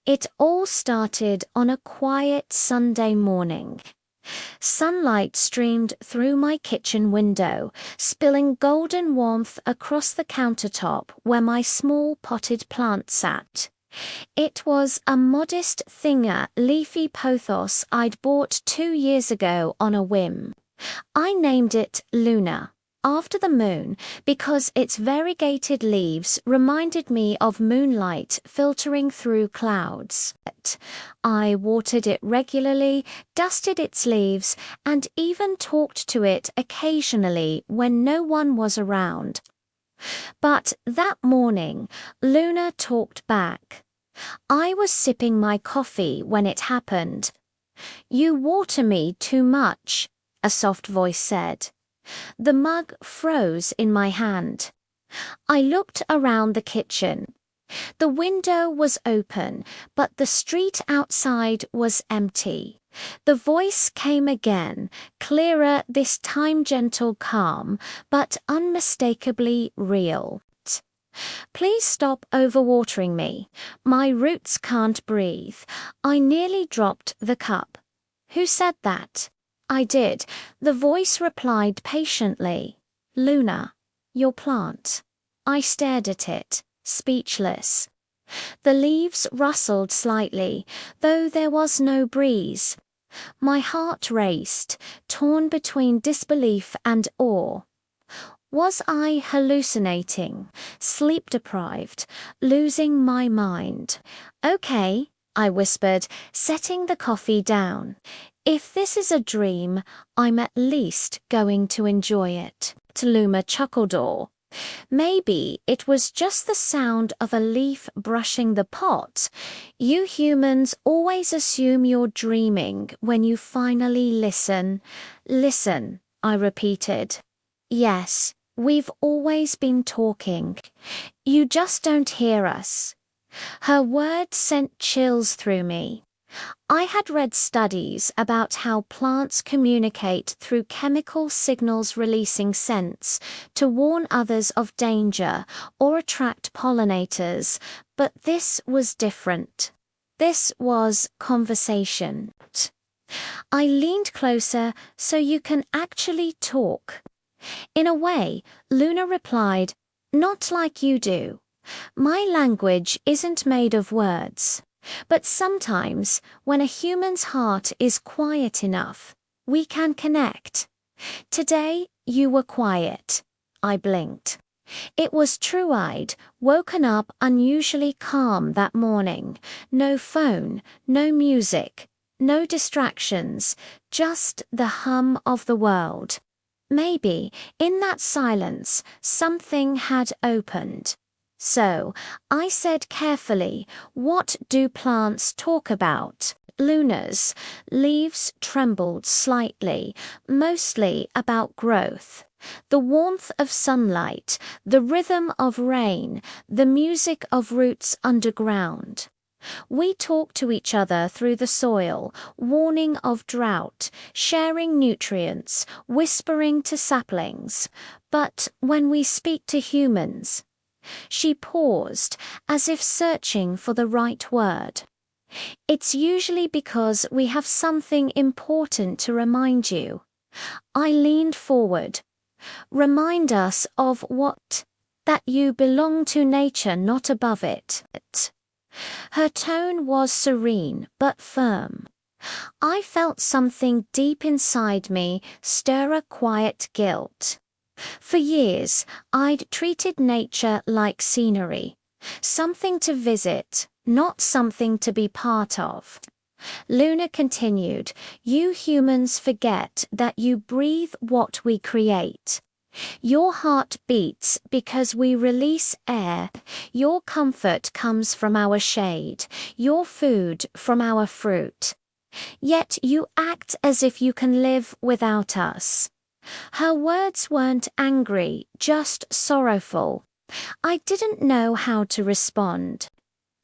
It all started on a quiet Sunday morning. Sunlight streamed through my kitchen window, spilling golden warmth across the countertop where my small potted plant sat. It was a modest Thinger leafy pothos I'd bought 2 years ago on a whim. I named it Luna, after the moon, because its variegated leaves reminded me of moonlight filtering through clouds. I watered it regularly, dusted its leaves, and even talked to it occasionally when no one was around. But that morning, Luna talked back. I was sipping my coffee when it happened. "You water me too much," a soft voice said. The mug froze in my hand. I looked around the kitchen. The window was open, but the street outside was empty. The voice came again, clearer this time, gentle, calm, but unmistakably real. "Please stop overwatering me. My roots can't breathe." I nearly dropped the cup. "Who said that?" "I did," the voice replied patiently. "Luna, your plant." I stared at it, speechless. The leaves rustled slightly, though there was no breeze. My heart raced, torn between disbelief and awe. Was I hallucinating, sleep-deprived, losing my mind? "Okay," I whispered, setting the coffee down. "If this is a dream, I'm at least going to enjoy it." Luna chuckled. Or maybe it was just the sound of a leaf brushing the pot. You humans always assume you're dreaming when you finally listen. "Listen," I repeated. "Yes, we've always been talking. You just don't hear us." Her words sent chills through me. I had read studies about how plants communicate through chemical signals, releasing scents to warn others of danger or attract pollinators, but this was different. This was conversation. I leaned closer. "So you can actually talk?" "In a way," Luna replied, "not like you do. My language isn't made of words. But sometimes, when a human's heart is quiet enough, we can connect. Today, you were quiet." I blinked. It was true. I'd woken up unusually calm that morning. No phone, no music, no distractions, just the hum of the world. Maybe, in that silence, something had opened. "So," I said carefully, "what do plants talk about?" Luna's leaves trembled slightly, mostly about growth. The warmth of sunlight, the rhythm of rain, the music of roots underground. We talk to each other through the soil, warning of drought, sharing nutrients, whispering to saplings. But when we speak to humans... She paused, as if searching for the right word. "It's usually because we have something important to remind you." I leaned forward. "Remind us of what?" "That you belong to nature, not above it." Her tone was serene but firm. I felt something deep inside me stir a quiet guilt. For years, I'd treated nature like scenery, something to visit, not something to be part of. Luna continued, "You humans forget that you breathe what we create. Your heart beats because we release air. Your comfort comes from our shade, your food from our fruit. Yet you act as if you can live without us." Her words weren't angry, just sorrowful. I didn't know how to respond.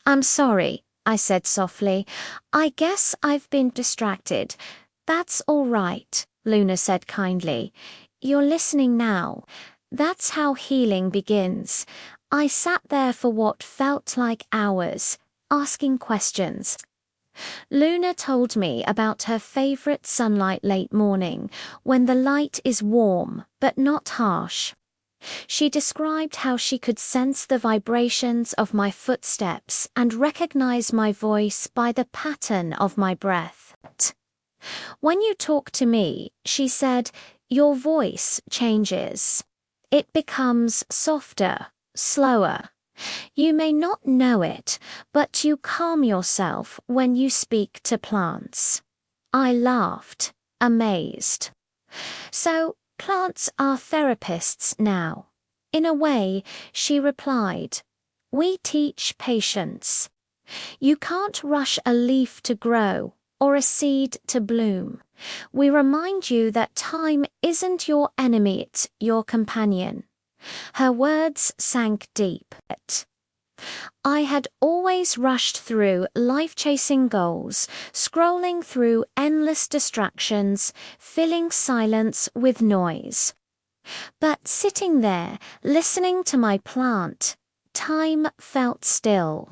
"I'm sorry," I said softly. "I guess I've been distracted." "That's all right," Luna said kindly. "You're listening now. That's how healing begins." I sat there for what felt like hours, asking questions. Luna told me about her favorite sunlight late morning, when the light is warm but not harsh. She described how she could sense the vibrations of my footsteps and recognize my voice by the pattern of my breath. When you talk to me, she said, your voice changes. It becomes softer, slower. You may not know it, but you calm yourself when you speak to plants. I laughed, amazed. So, plants are therapists now. In a way, she replied, we teach patience. You can't rush a leaf to grow or a seed to bloom. We remind you that time isn't your enemy, it's your companion. Her words sank deep. I had always rushed through life-chasing goals, scrolling through endless distractions, filling silence with noise. But sitting there, listening to my plant, time felt still.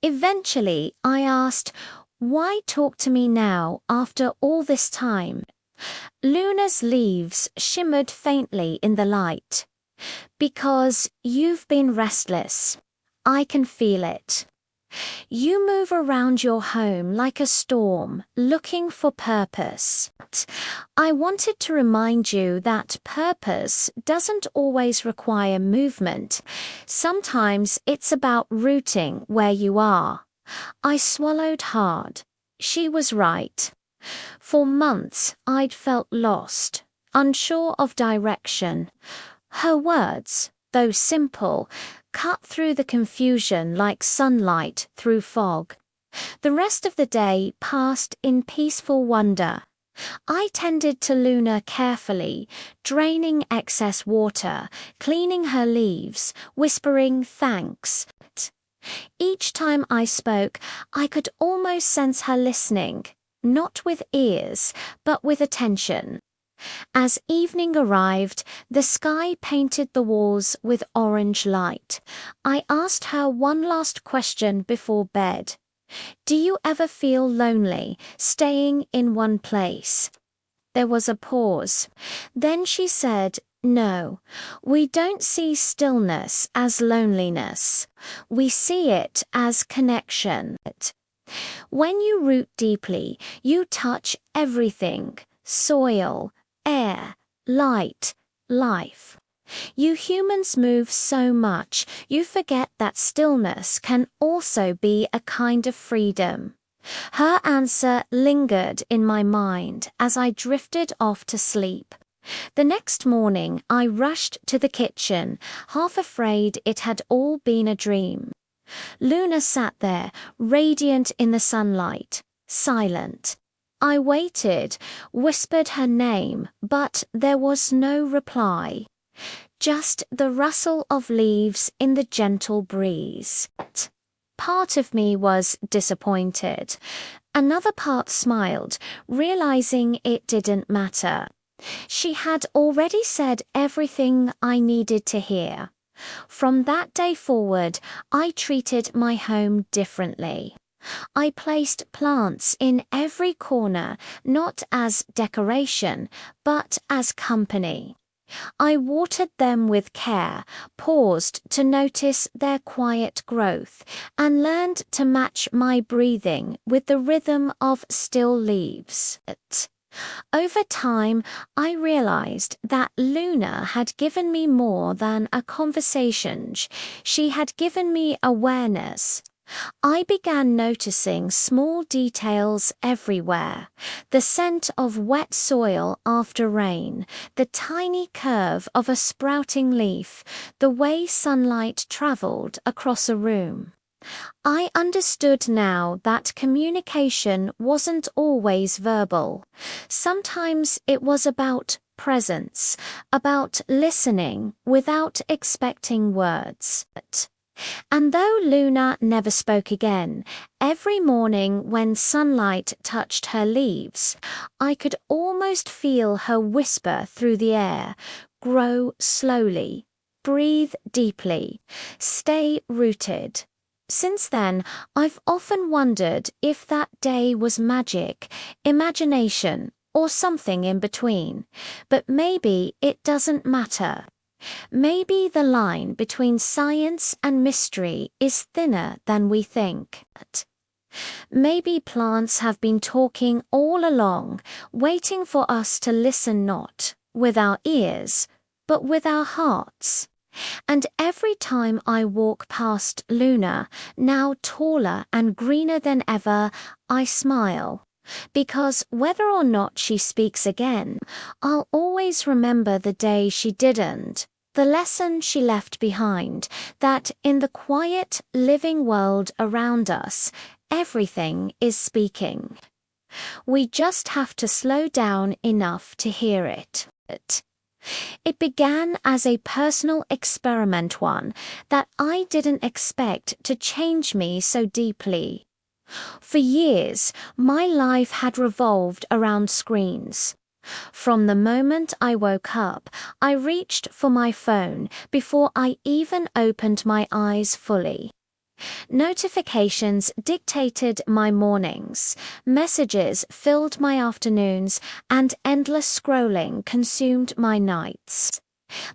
Eventually, I asked, why talk to me now after all this time? Luna's leaves shimmered faintly in the light. Because you've been restless. I can feel it. You move around your home like a storm, looking for purpose. I wanted to remind you that purpose doesn't always require movement. Sometimes it's about rooting where you are. I swallowed hard. She was right. For months, I'd felt lost, unsure of direction. Her words, though simple, cut through the confusion like sunlight through fog. The rest of the day passed in peaceful wonder. I tended to Luna carefully, draining excess water, cleaning her leaves, whispering thanks. Each time I spoke, I could almost sense her listening, not with ears, but with attention. As evening arrived, the sky painted the walls with orange light. I asked her one last question before bed. Do you ever feel lonely, staying in one place? There was a pause. Then she said, no, we don't see stillness as loneliness. We see it as connection. When you root deeply, you touch everything: soil, air, light, life. You humans move so much, you forget that stillness can also be a kind of freedom. Her answer lingered in my mind as I drifted off to sleep. The next morning, I rushed to the kitchen, half afraid it had all been a dream. Luna sat there, radiant in the sunlight, silent. I waited, whispered her name, but there was no reply. Just the rustle of leaves in the gentle breeze. Part of me was disappointed. Another part smiled, realizing it didn't matter. She had already said everything I needed to hear. From that day forward, I treated my home differently. I placed plants in every corner, not as decoration, but as company. I watered them with care, paused to notice their quiet growth, and learned to match my breathing with the rhythm of still leaves. Over time, I realized that Luna had given me more than a conversation. She had given me awareness. I began noticing small details everywhere: the scent of wet soil after rain, the tiny curve of a sprouting leaf, the way sunlight traveled across a room. I understood now that communication wasn't always verbal. Sometimes it was about presence, about listening without expecting words. And though Luna never spoke again, every morning when sunlight touched her leaves, I could almost feel her whisper through the air: grow slowly, breathe deeply, stay rooted. Since then, I've often wondered if that day was magic, imagination, or something in between. But maybe it doesn't matter. Maybe the line between science and mystery is thinner than we think. Maybe plants have been talking all along, waiting for us to listen not with our ears, but with our hearts. And every time I walk past Luna, now taller and greener than ever, I smile. Because whether or not she speaks again, I'll always remember the day she didn't, the lesson she left behind, that in the quiet, living world around us, everything is speaking. We just have to slow down enough to hear it. It began as a personal experiment, one that I didn't expect to change me so deeply. For years, my life had revolved around screens. From the moment I woke up, I reached for my phone before I even opened my eyes fully. Notifications dictated my mornings, messages filled my afternoons, and endless scrolling consumed my nights.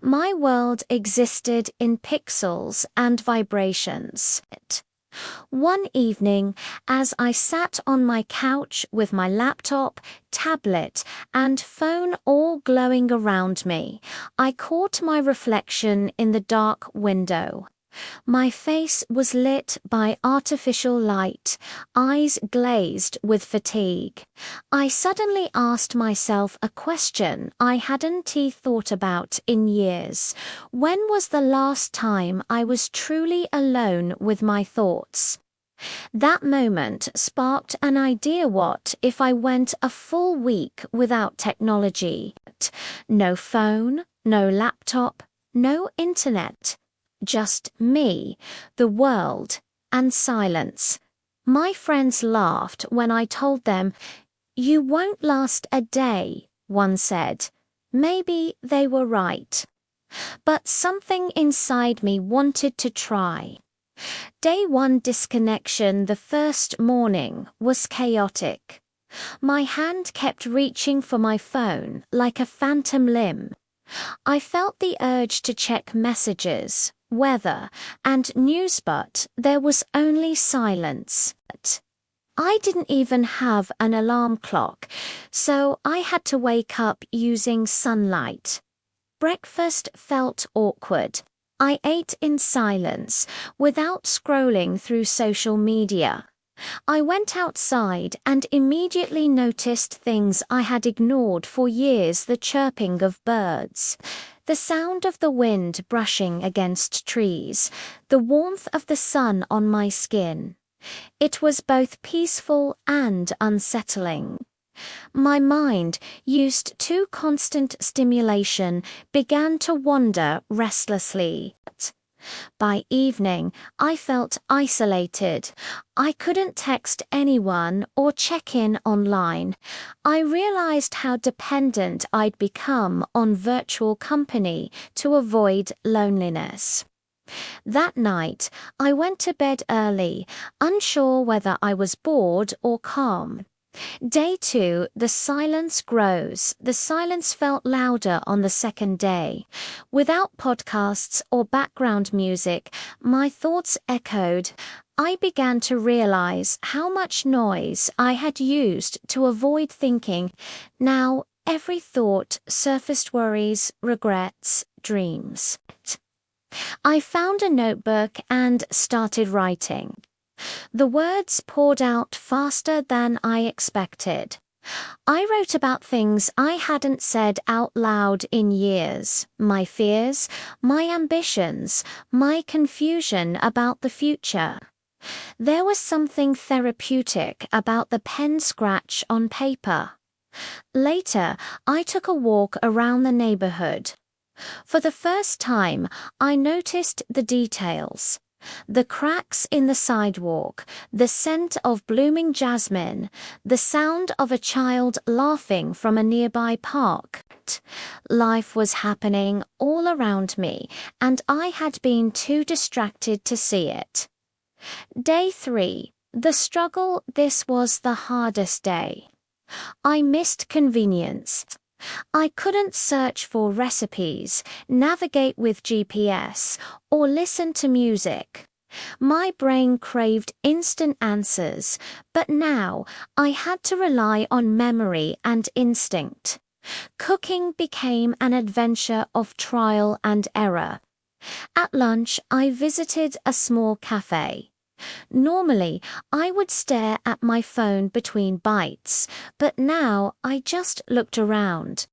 My world existed in pixels and vibrations. One evening, as I sat on my couch with my laptop, tablet, and phone all glowing around me, I caught my reflection in the dark window. My face was lit by artificial light, eyes glazed with fatigue. I suddenly asked myself a question I hadn't thought about in years. When was the last time I was truly alone with my thoughts? That moment sparked an idea. What if I went a full week without technology? No phone, no laptop, no internet. Just me, the world, and silence. My friends laughed when I told them, "You won't last a day," one said. Maybe they were right. But something inside me wanted to try. Day one disconnection the first morning was chaotic. My hand kept reaching for my phone like a phantom limb. I felt the urge to check messages, weather, and news, but there was only silence. I didn't even have an alarm clock, so I had to wake up using sunlight. Breakfast felt awkward. I ate in silence, without scrolling through social media. I went outside and immediately noticed things I had ignored for years: the chirping of birds, the sound of the wind brushing against trees, the warmth of the sun on my skin. It was both peaceful and unsettling. My mind, used to constant stimulation, began to wander restlessly. By evening, I felt isolated. I couldn't text anyone or check in online. I realized how dependent I'd become on virtual company to avoid loneliness. That night, I went to bed early, unsure whether I was bored or calm. Day two, the silence grows. The silence felt louder on the second day. Without podcasts or background music, my thoughts echoed. I began to realize how much noise I had used to avoid thinking. Now, every thought surfaced: worries, regrets, dreams. I found a notebook and started writing. The words poured out faster than I expected. I wrote about things I hadn't said out loud in years: my fears, my ambitions, my confusion about the future. There was something therapeutic about the pen scratch on paper. Later, I took a walk around the neighborhood. For the first time, I noticed the details. The cracks in the sidewalk, the scent of blooming jasmine, the sound of a child laughing from a nearby park. Life was happening all around me, and I had been too distracted to see it. Day 3. The struggle. This was the hardest day. I missed convenience. I couldn't search for recipes, navigate with GPS, or listen to music. My brain craved instant answers, but now I had to rely on memory and instinct. Cooking became an adventure of trial and error. At lunch, I visited a small cafe. Normally, I would stare at my phone between bites, but now I just looked around.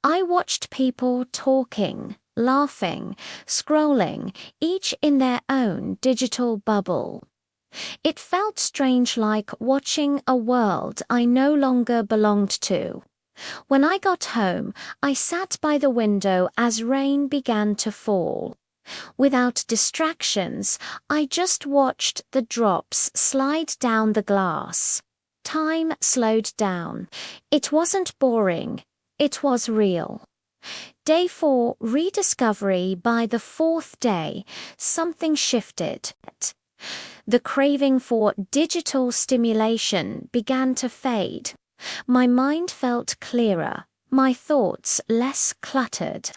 I watched people talking, laughing, scrolling, each in their own digital bubble. It felt strange, like watching a world I no longer belonged to. When I got home, I sat by the window as rain began to fall. Without distractions, I just watched the drops slide down the glass. Time slowed down. It wasn't boring. It was real. Day 4, rediscovery. By the 4th day, something shifted. The craving for digital stimulation began to fade. My mind felt clearer, my thoughts less cluttered.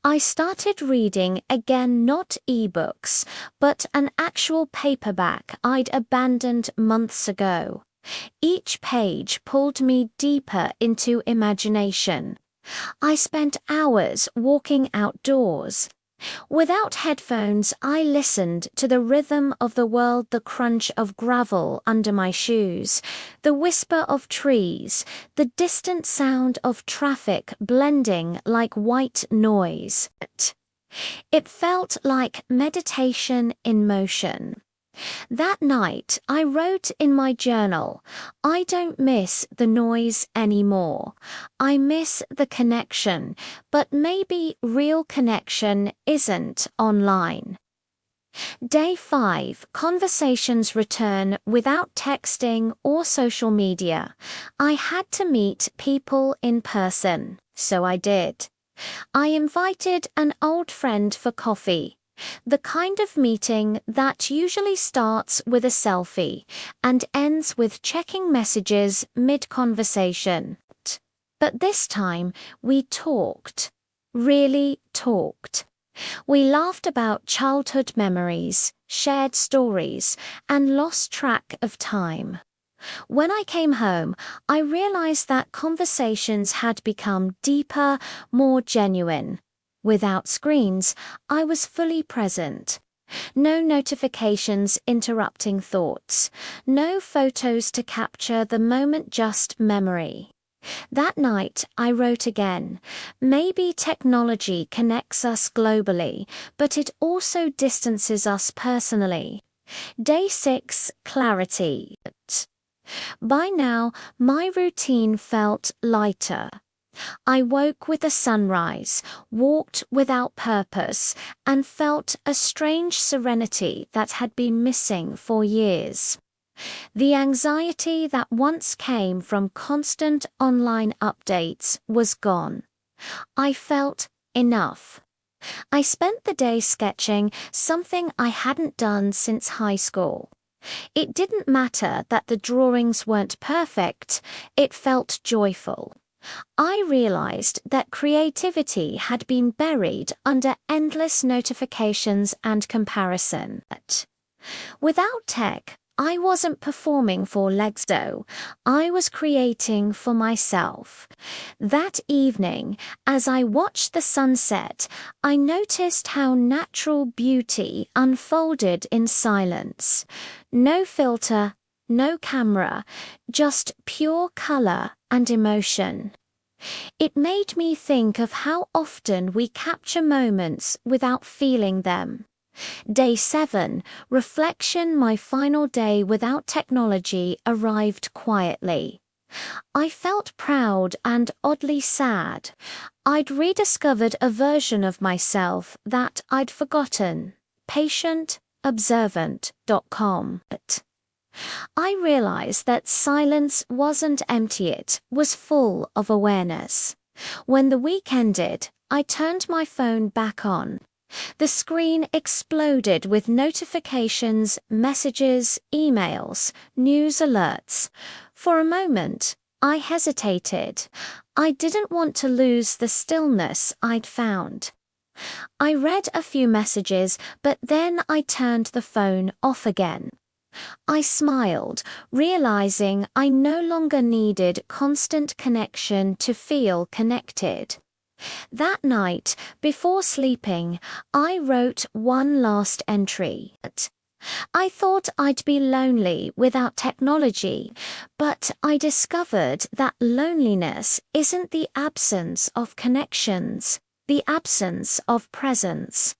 I started reading again, not eBooks, but an actual paperback I'd abandoned months ago. Each page pulled me deeper into imagination. I spent hours walking outdoors. Without headphones, I listened to the rhythm of the world, the crunch of gravel under my shoes, the whisper of trees, the distant sound of traffic blending like white noise. It felt like meditation in motion. That night, I wrote in my journal, I don't miss the noise anymore. I miss the connection, but maybe real connection isn't online. Day 5, conversations return without texting or social media. I had to meet people in person, so I did. I invited an old friend for coffee. The kind of meeting that usually starts with a selfie and ends with checking messages mid-conversation. But this time, we talked. Really talked. We laughed about childhood memories, shared stories, and lost track of time. When I came home, I realized that conversations had become deeper, more genuine. Without screens, I was fully present. No notifications interrupting thoughts. No photos to capture the moment, just memory. That night, I wrote again. Maybe technology connects us globally, but it also distances us personally. Day 6, clarity. By now, my routine felt lighter. I woke with the sunrise, walked without purpose, and felt a strange serenity that had been missing for years. The anxiety that once came from constant online updates was gone. I felt enough. I spent the day sketching, something I hadn't done since high school. It didn't matter that the drawings weren't perfect, it felt joyful. I realized that creativity had been buried under endless notifications and comparison. Without tech, I wasn't performing for Lexo. I was creating for myself. That evening, as I watched the sunset, I noticed how natural beauty unfolded in silence. No filter, no camera, just pure color and emotion. It made me think of how often we capture moments without feeling them. Day 7, reflection. My final day without technology arrived quietly. I felt proud and oddly sad. I'd rediscovered a version of myself that I'd forgotten. Patient, observant.com. I realized that silence wasn't empty, it was full of awareness. When the week ended, I turned my phone back on. The screen exploded with notifications, messages, emails, news alerts. For a moment, I hesitated. I didn't want to lose the stillness I'd found. I read a few messages, but then I turned the phone off again. I smiled, realizing I no longer needed constant connection to feel connected. That night, before sleeping, I wrote one last entry. I thought I'd be lonely without technology, but I discovered that loneliness isn't the absence of connections, the absence of presence.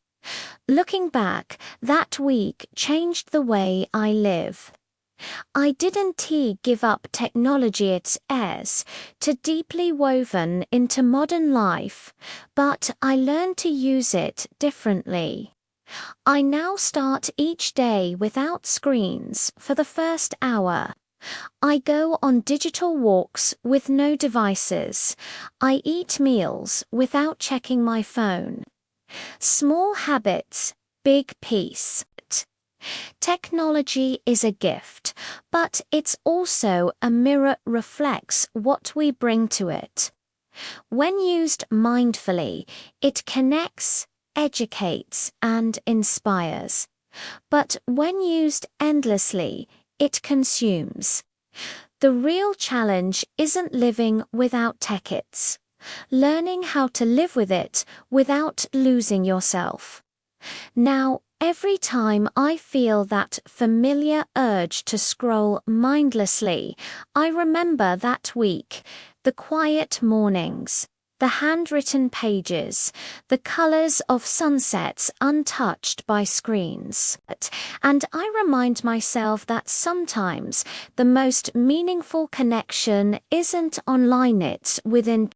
Looking back, that week changed the way I live. I didn't give up technology it is too deeply woven into modern life, but I learned to use it differently. I now start each day without screens for the first hour. I go on digital walks with no devices. I eat meals without checking my phone. Small habits, big peace. Technology is a gift, but it's also a mirror reflects what we bring to it. When used mindfully, it connects, educates, and inspires. But when used endlessly, it consumes. The real challenge isn't living without tech, it's learning how to live with it without losing yourself. Now, every time I feel that familiar urge to scroll mindlessly, I remember that week, the quiet mornings, the handwritten pages, the colors of sunsets untouched by screens. And I remind myself that sometimes the most meaningful connection isn't online, it's within